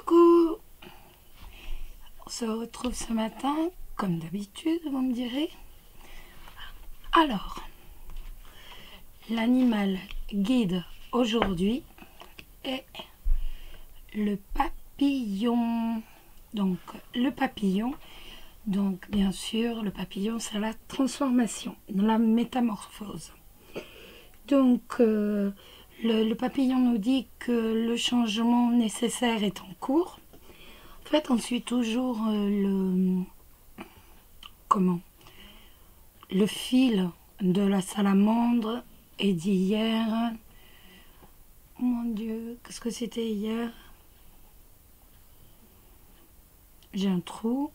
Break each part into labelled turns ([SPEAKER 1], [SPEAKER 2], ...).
[SPEAKER 1] Coucou! On se retrouve ce matin, comme d'habitude, vous me direz. Alors, l'animal guide aujourd'hui est le papillon. Donc, le papillon, bien sûr, le papillon, c'est la transformation, la métamorphose. Donc, le papillon nous dit que le changement nécessaire est en cours. En fait, on suit toujours le fil de la salamandre et d'hier. Mon Dieu, qu'est-ce que c'était hier? J'ai un trou.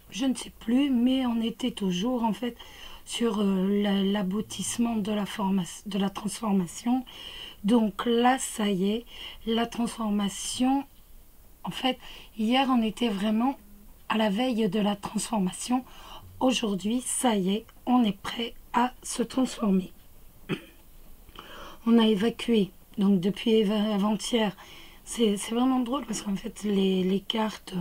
[SPEAKER 1] Je ne sais plus, mais on était toujours en fait sur l'aboutissement de la transformation. Donc là, ça y est, la transformation. En fait, hier, on était vraiment à la veille de la transformation. Aujourd'hui, ça y est, on est prêt à se transformer. On a évacué, donc depuis avant-hier. C'est vraiment drôle parce qu'en fait, les cartes,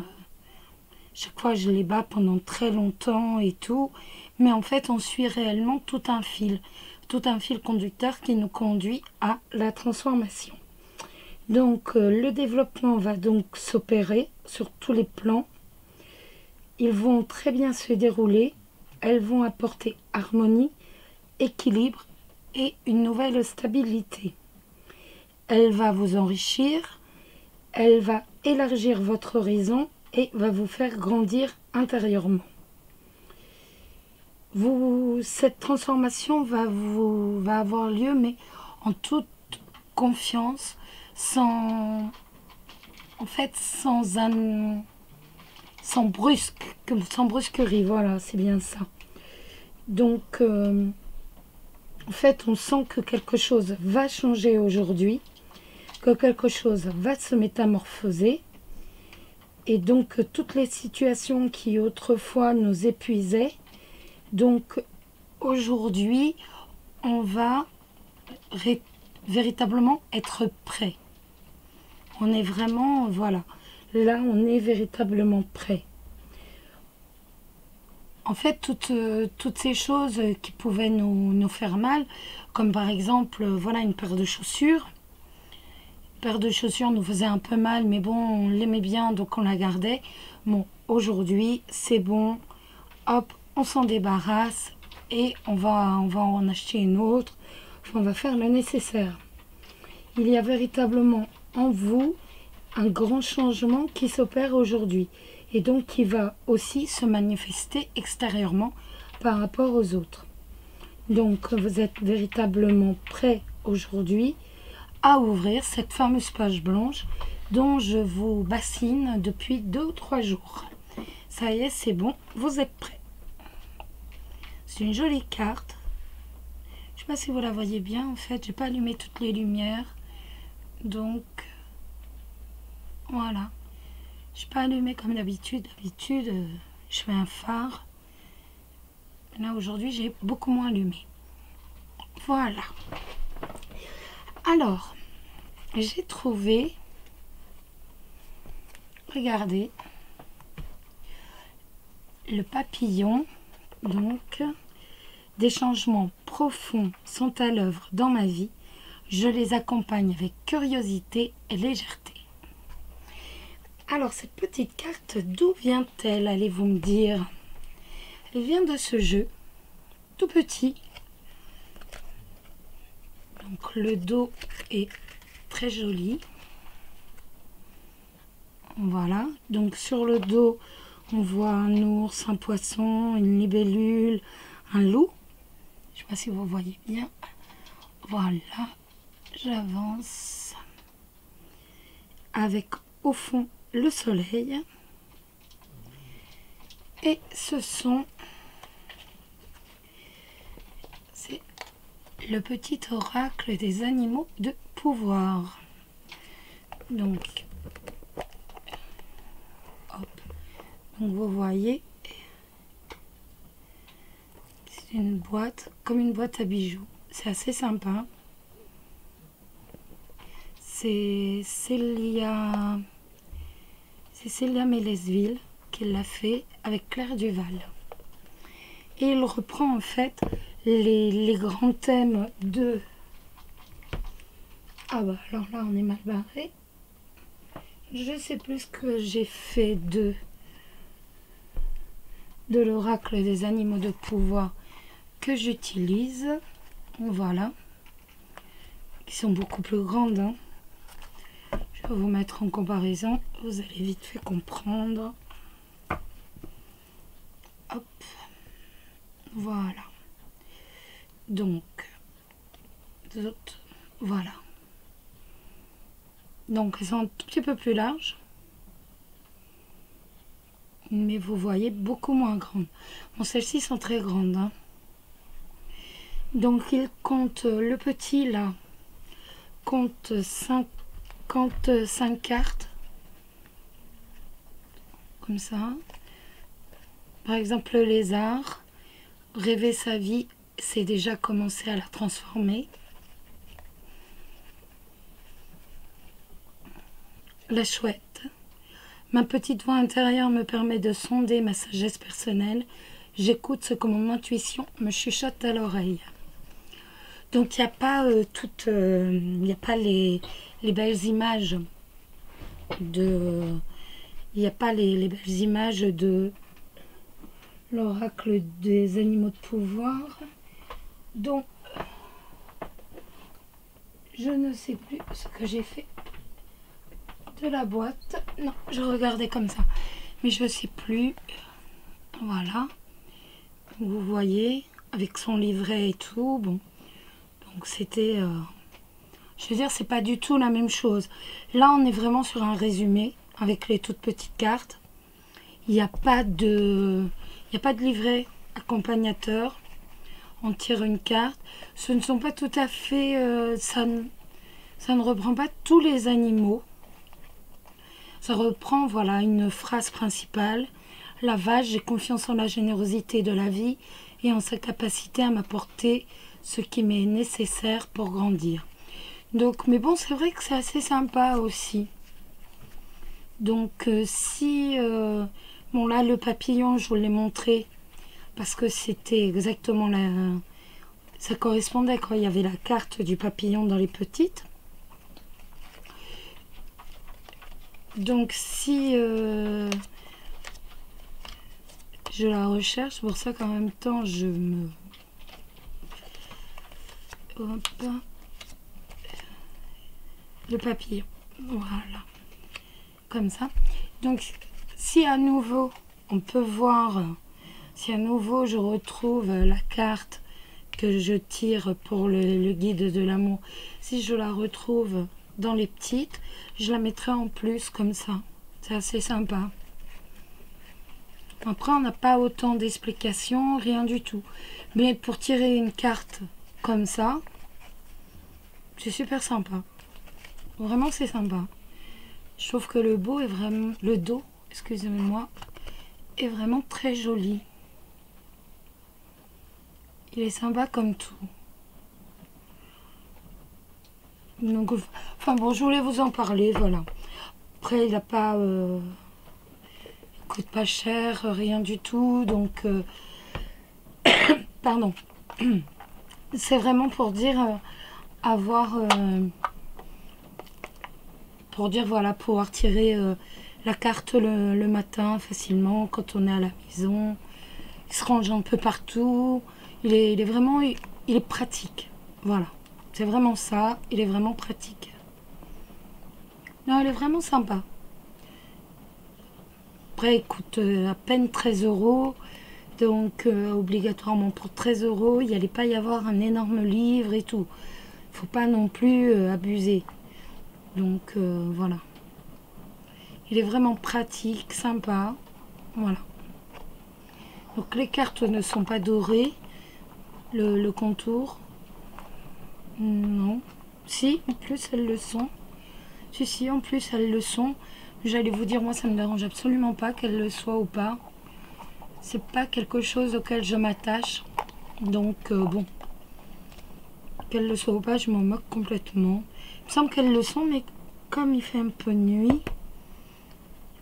[SPEAKER 1] chaque fois, je les bats pendant très longtemps et tout. Mais en fait, on suit réellement tout un fil conducteur qui nous conduit à la transformation. Donc, le développement va donc s'opérer sur tous les plans. Ils vont très bien se dérouler. Elles vont apporter harmonie, équilibre et une nouvelle stabilité. Elle va vous enrichir, elle va élargir votre horizon et va vous faire grandir intérieurement. Cette transformation va avoir lieu, mais en toute confiance, sans brusquerie, voilà, c'est bien ça. Donc, en fait, on sent que quelque chose va changer aujourd'hui, que quelque chose va se métamorphoser, et donc toutes les situations qui autrefois nous épuisaient, donc aujourd'hui, on va véritablement être prêt. On est vraiment, voilà, là on est véritablement prêt. En fait, toutes ces choses qui pouvaient nous faire mal, comme par exemple, voilà, une paire de chaussures. Une paire de chaussures nous faisait un peu mal, mais bon, on l'aimait bien, donc on la gardait. Bon, aujourd'hui, c'est bon, hop, on s'en débarrasse et on va en acheter une autre. Enfin, on va faire le nécessaire. Il y a véritablement en vous un grand changement qui s'opère aujourd'hui et donc qui va aussi se manifester extérieurement par rapport aux autres. Donc vous êtes véritablement prêt aujourd'hui à ouvrir cette fameuse page blanche dont je vous bassine depuis 2 ou 3 jours. Ça y est, c'est bon, vous êtes prêts. C'est une jolie carte. Je ne sais pas si vous la voyez bien, en fait, j'ai pas allumé toutes les lumières. Donc, voilà. Je n'ai pas allumé comme d'habitude. D'habitude, je fais un phare. Là, aujourd'hui, j'ai beaucoup moins allumé. Voilà. Alors, j'ai trouvé, regardez, le papillon. Donc, des changements profonds sont à l'œuvre dans ma vie. Je les accompagne avec curiosité et légèreté. Alors, cette petite carte, d'où vient-elle, allez-vous me dire? Elle vient de ce jeu, tout petit. Donc, le dos est très joli. Voilà. Donc, sur le dos, on voit un ours, un poisson, une libellule, un loup. Je ne sais pas si vous voyez bien. Voilà. J'avance. Avec, au fond, le soleil. Et c'est le petit oracle des animaux de pouvoir. Donc, hop. Donc vous voyez, c'est une boîte, comme une boîte à bijoux. C'est assez sympa. c'est Célia Mélesville qui l'a fait avec Claire Duval. Et il reprend en fait les grands thèmes de... Ah bah alors là on est mal barré. Je sais plus ce que j'ai fait de l'oracle des animaux de pouvoir que j'utilise. Voilà. Qui sont beaucoup plus grandes. Hein. Je vais vous mettre en comparaison. Vous allez vite fait comprendre. Hop. Voilà. Donc, voilà. Donc, elles sont un tout petit peu plus larges. Mais vous voyez, beaucoup moins grandes. Bon, celles-ci sont très grandes. Hein. Donc, il compte, le petit, là, compte 55 cartes. Comme ça. Par exemple, le lézard. Rêver sa vie, c'est déjà commencer à la transformer. La chouette. Ma petite voix intérieure me permet de sonder ma sagesse personnelle. J'écoute ce que mon intuition me chuchote à l'oreille. Donc il n'y a pas il n'y a pas les belles images de... Il n'y a pas les belles images de l'oracle des animaux de pouvoir. Donc je ne sais plus ce que j'ai fait de la boîte. Non, je regardais comme ça. Mais je ne sais plus. Voilà. Vous voyez, avec son livret et tout. Bon. Donc c'était... je veux dire, c'est pas du tout la même chose. Là, on est vraiment sur un résumé avec les toutes petites cartes. Il n'y a pas de... Il n'y a pas de livret accompagnateur. On tire une carte. Ce ne sont pas tout à fait... ça ne reprend pas tous les animaux. Ça reprend, voilà, une phrase principale. La vache, j'ai confiance en la générosité de la vie et en sa capacité à m'apporter ce qui m'est nécessaire pour grandir. Donc, mais bon, c'est vrai que c'est assez sympa aussi. Donc, bon, là, le papillon, je vous l'ai montré parce que c'était exactement la... Ça correspondait quand il y avait la carte du papillon dans les petites. Donc si je la recherche, pour ça qu'en même temps je me... Hop. Le papillon, voilà, comme ça. Donc si à nouveau on peut voir, si à nouveau je retrouve la carte que je tire pour le guide de l'amour, si je la retrouve dans les petites, je la mettrai en plus comme ça. C'est assez sympa. Après, on n'a pas autant d'explications, rien du tout. Mais pour tirer une carte comme ça, c'est super sympa. Vraiment, c'est sympa. Je trouve que le dos, excusez-moi, est vraiment très joli. Il est sympa comme tout. Donc, enfin bon, je voulais vous en parler, voilà. Après, il n'a pas... il coûte pas cher, rien du tout, donc... pardon. C'est vraiment pour dire... pour dire, voilà, pouvoir tirer la carte le matin facilement, quand on est à la maison. Il se range un peu partout. Il est vraiment... il est pratique, voilà. C'est vraiment ça, il est vraiment pratique. Non, il est vraiment sympa. Après, il coûte à peine 13 €. Donc, obligatoirement pour 13 €, il n'allait pas y avoir un énorme livre et tout. Il ne faut pas non plus abuser. Donc, voilà. Il est vraiment pratique, sympa. Voilà. Donc, les cartes ne sont pas dorées. Le contour. Non. Si, en plus, elles le sont. Si, en plus, elles le sont. J'allais vous dire, moi, ça me dérange absolument pas qu'elles le soient ou pas. C'est pas quelque chose auquel je m'attache. Donc, bon. Qu'elles le soient ou pas, je m'en moque complètement. Il me semble qu'elles le sont, mais comme il fait un peu nuit,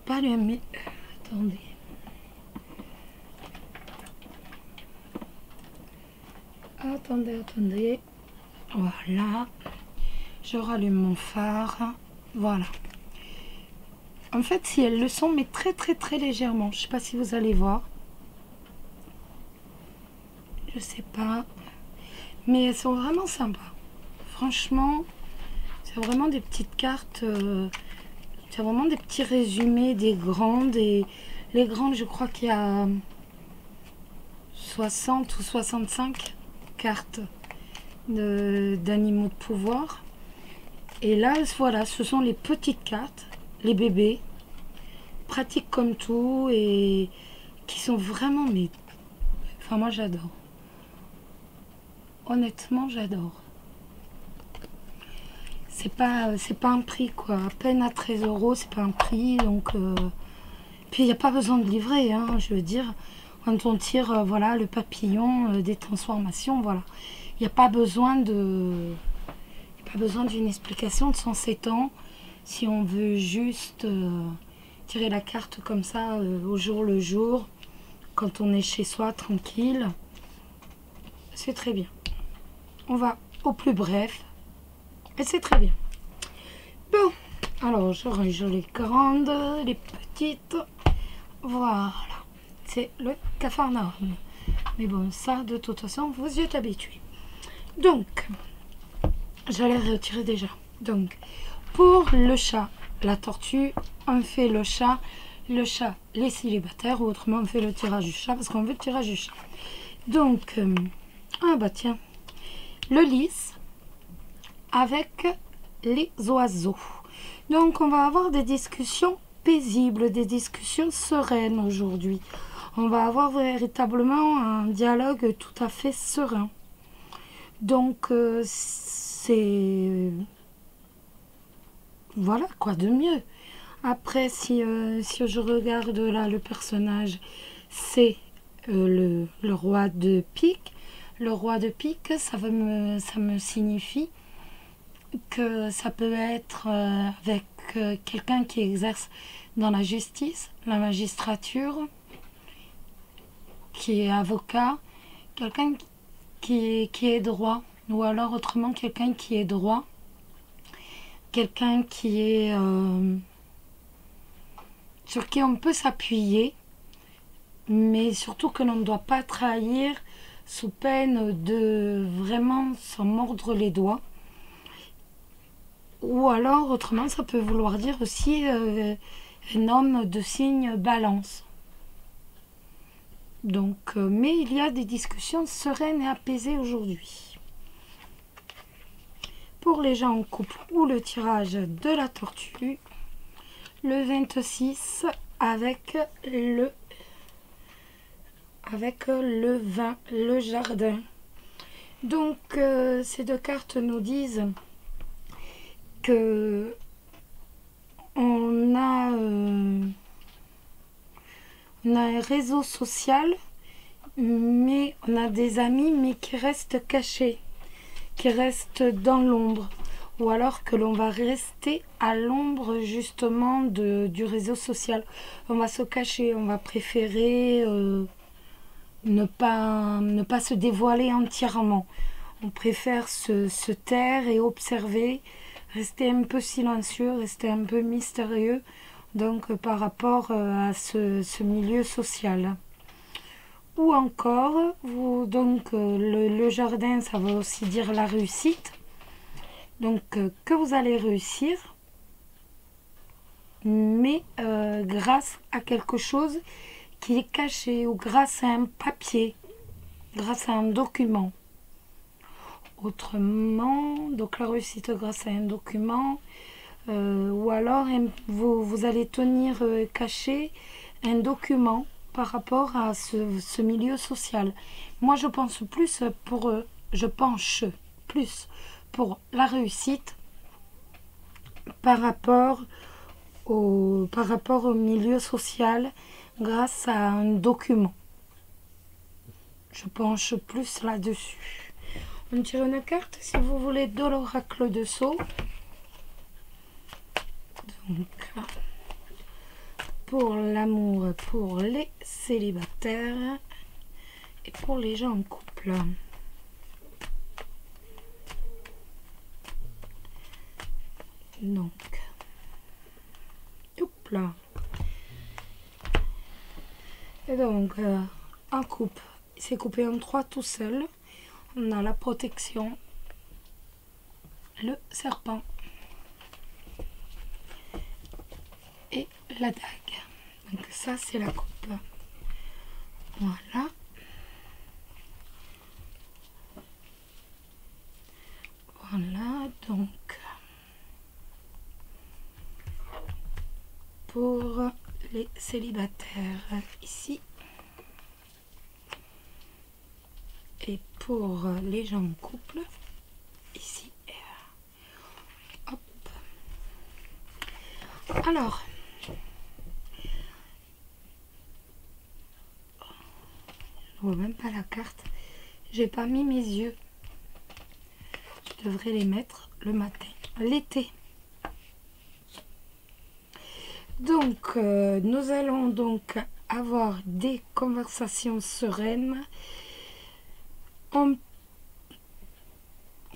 [SPEAKER 1] pas lui, mais attendez. Attendez. Voilà. Je rallume mon phare. Voilà. En fait, si elles le sont, mais très légèrement. Je sais pas si vous allez voir. Je sais pas. Mais elles sont vraiment sympas. Franchement, c'est vraiment des petites cartes. C'est vraiment des petits résumés des grandes. Et les grandes, je crois qu'il y a 60 ou 65 cartes d'animaux de pouvoir. Et là, voilà, ce sont les petites cartes, les bébés, pratiques comme tout et qui sont vraiment, mais enfin moi j'adore. Honnêtement, j'adore. C'est pas un prix quoi, à peine à 13 €, c'est pas un prix, donc puis il n'y a pas besoin de livrer, hein, je veux dire, quand on tire voilà le papillon des transformations, voilà, il n'y a pas besoin d'une explication de 107 ans si on veut juste tirer la carte comme ça au jour le jour, quand on est chez soi tranquille. C'est très bien. On va au plus bref. Et c'est très bien. Bon, alors je range les grandes, les petites. Voilà. C'est le Capharnaüm. Mais bon, ça, de toute façon, vous y êtes habitués. Donc, j'allais retirer déjà. Donc, pour le chat, la tortue, on fait le chat, les célibataires, ou autrement, on fait le tirage du chat, parce qu'on veut le tirage du chat. Donc, ah bah tiens, le lys avec les oiseaux. Donc, on va avoir des discussions paisibles, des discussions sereines aujourd'hui. On va avoir véritablement un dialogue tout à fait serein. Donc, c'est... Voilà, quoi de mieux. Après, si je regarde là le personnage, c'est le roi de pique. Le roi de pique, ça me signifie que ça peut être avec quelqu'un qui exerce dans la justice, la magistrature, qui est avocat, quelqu'un qui est droit, ou alors autrement quelqu'un qui est droit, quelqu'un qui est sur qui on peut s'appuyer, mais surtout que l'on ne doit pas trahir sous peine de vraiment s'en mordre les doigts. Ou alors, autrement, ça peut vouloir dire aussi un homme de signe balance. Donc, mais il y a des discussions sereines et apaisées aujourd'hui. Pour les gens en couple ou le tirage de la tortue, le 26 avec le 20, le jardin. Donc, ces deux cartes nous disent que on a un réseau social, mais on a des amis, mais qui restent cachés, qui restent dans l'ombre, ou alors que l'on va rester à l'ombre justement du réseau social. On va se cacher, on va préférer ne pas se dévoiler entièrement. On préfère se taire et observer, rester un peu silencieux, rester un peu mystérieux, donc par rapport à ce milieu social. Ou encore, le jardin, ça veut aussi dire la réussite. Donc que vous allez réussir, mais grâce à quelque chose qui est caché, ou grâce à un papier, grâce à un document. Autrement, donc la réussite grâce à un document, ou alors vous allez tenir caché un document par rapport à ce milieu social. Moi, je pense plus pour la réussite par rapport au milieu social grâce à un document. Je penche plus là-dessus. On tire une carte si vous voulez de l'oracle de Sceaux. Donc, pour l'amour, pour les célibataires et pour les gens en couple. Donc, hop là. Et donc, un couple, il s'est coupé en 3 tout seul. On a la protection, le serpent et la dague. Donc ça, c'est la coupe. Voilà. Voilà, donc pour les célibataires ici. Et pour les gens en couple, ici. Hop. Alors, je vois même pas la carte. J'ai pas mis mes yeux. Je devrais les mettre le matin, l'été. Donc, nous allons donc avoir des conversations sereines.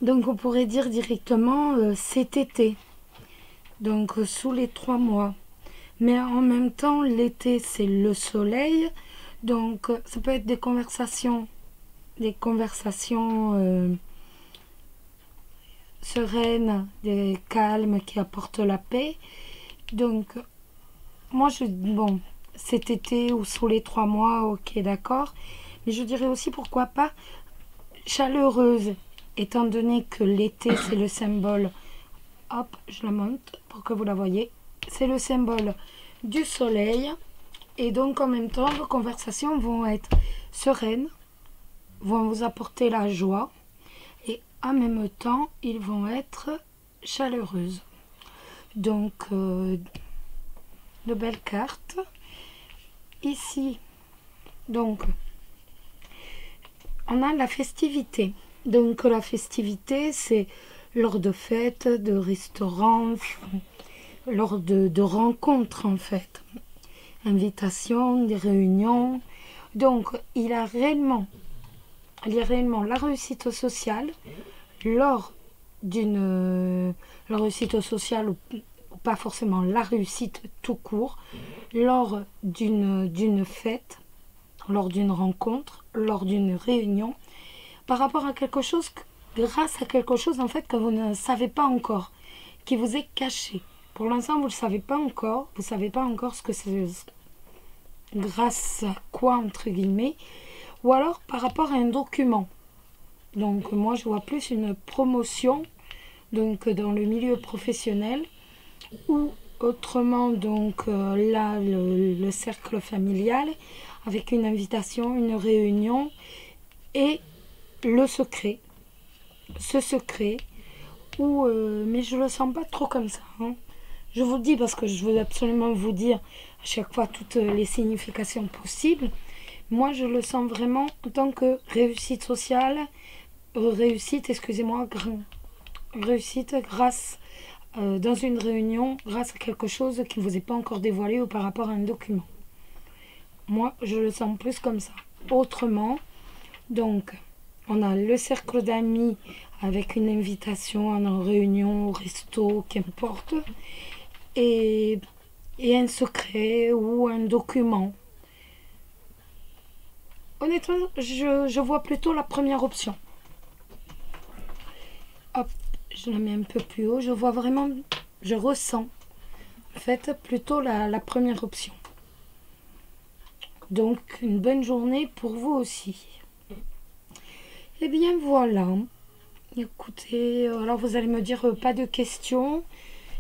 [SPEAKER 1] Donc on pourrait dire directement cet été, donc sous les 3 mois. Mais en même temps, l'été c'est le soleil, donc ça peut être des conversations sereines, des calmes qui apportent la paix. Donc moi bon, cet été ou sous les 3 mois, ok d'accord. Mais je dirais aussi pourquoi pas chaleureuse, étant donné que l'été c'est le symbole, hop je la monte pour que vous la voyez, c'est le symbole du soleil, et donc en même temps vos conversations vont être sereines, vont vous apporter la joie, et en même temps ils vont être chaleureuses. Donc de belles cartes ici. Donc on a la festivité. Donc la festivité, c'est lors de fêtes, de restaurants, lors de rencontres en fait. Invitations, des réunions. Donc il y a réellement la réussite sociale lors d'une la réussite sociale, ou pas forcément la réussite tout court, lors d'une fête, lors d'une rencontre, lors d'une réunion, par rapport à quelque chose, grâce à quelque chose en fait que vous ne savez pas encore, qui vous est caché. Pour l'instant, vous ne le savez pas encore, vous ne savez pas encore ce que c'est, grâce à quoi, entre guillemets, ou alors par rapport à un document. Donc moi, je vois plus une promotion, donc dans le milieu professionnel, ou autrement, donc là, le cercle familial, avec une invitation, une réunion, et le secret, ce secret, ou mais je le sens pas trop comme ça, hein. Je vous le dis parce que je veux absolument vous dire à chaque fois toutes les significations possibles. Moi, je le sens vraiment en tant que réussite sociale, réussite grâce dans une réunion, grâce à quelque chose qui ne vous est pas encore dévoilé, ou par rapport à un document. Moi, je le sens plus comme ça. Autrement, donc, on a le cercle d'amis avec une invitation à une réunion, au resto, qu'importe, et un secret ou un document. Honnêtement, je vois plutôt la première option. Hop, je la mets un peu plus haut. Je vois vraiment, je ressens, en fait, plutôt la première option. Donc, une bonne journée pour vous aussi. Et bien voilà. Écoutez, alors vous allez me dire pas de questions.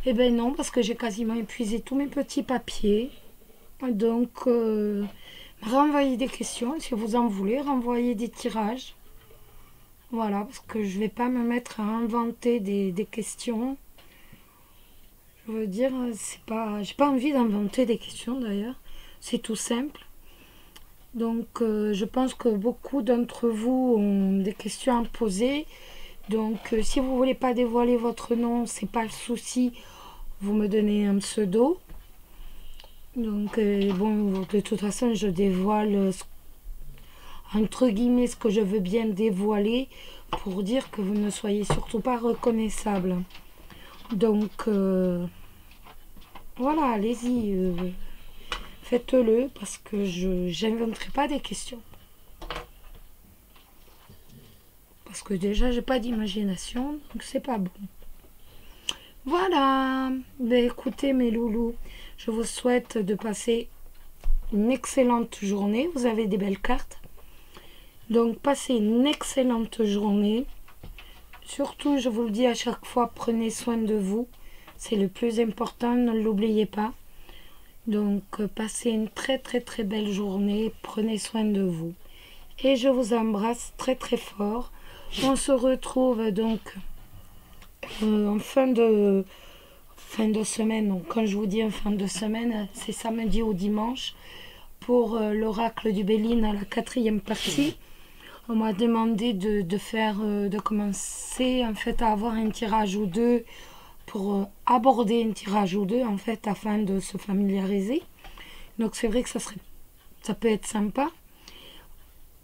[SPEAKER 1] Eh bien non, parce que j'ai quasiment épuisé tous mes petits papiers. Donc, renvoyez des questions si vous en voulez, renvoyez des tirages. Voilà, parce que je vais pas me mettre à inventer des questions. Je veux dire, c'est pas, j'ai pas envie d'inventer des questions d'ailleurs. C'est tout simple. Donc, je pense que beaucoup d'entre vous ont des questions à poser. Donc, si vous voulez pas dévoiler votre nom, c'est pas le souci. Vous me donnez un pseudo. Donc, bon, de toute façon, je dévoile entre guillemets ce que je veux bien dévoiler pour dire que vous ne soyez surtout pas reconnaissable. Donc, voilà, allez-y, faites-le parce que je n'inventerai pas des questions. Parce que déjà, j'ai pas d'imagination, donc c'est pas bon. Voilà, ben, écoutez mes loulous, je vous souhaite de passer une excellente journée. Vous avez des belles cartes. Donc, passez une excellente journée. Surtout, je vous le dis à chaque fois, prenez soin de vous. C'est le plus important, ne l'oubliez pas. Donc, passez une très très très belle journée. Prenez soin de vous. Et je vous embrasse très très fort. On se retrouve donc en fin de semaine. Donc, quand je vous dis en fin de semaine, c'est samedi ou dimanche. Pour l'oracle du Béline à la 4e partie. On m'a demandé de commencer en fait à avoir un tirage ou deux pour aborder un tirage ou deux en fait afin de se familiariser. Donc c'est vrai que ça peut être sympa.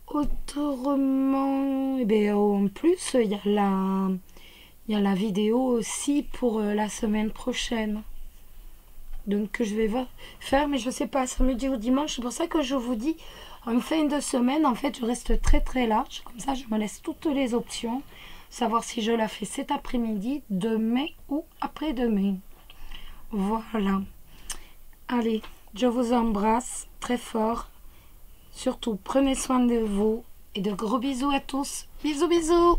[SPEAKER 1] Autrement, eh bien, en plus il y a la vidéo aussi pour la semaine prochaine. Donc que je vais faire, mais je sais pas, samedi ou dimanche. C'est pour ça que je vous dis, en fin de semaine, en fait, je reste très très large. Comme ça, je me laisse toutes les options. Savoir si je la fais cet après-midi, demain ou après-demain. Voilà. Allez, je vous embrasse très fort. Surtout, prenez soin de vous. Et de gros bisous à tous. Bisous, bisous.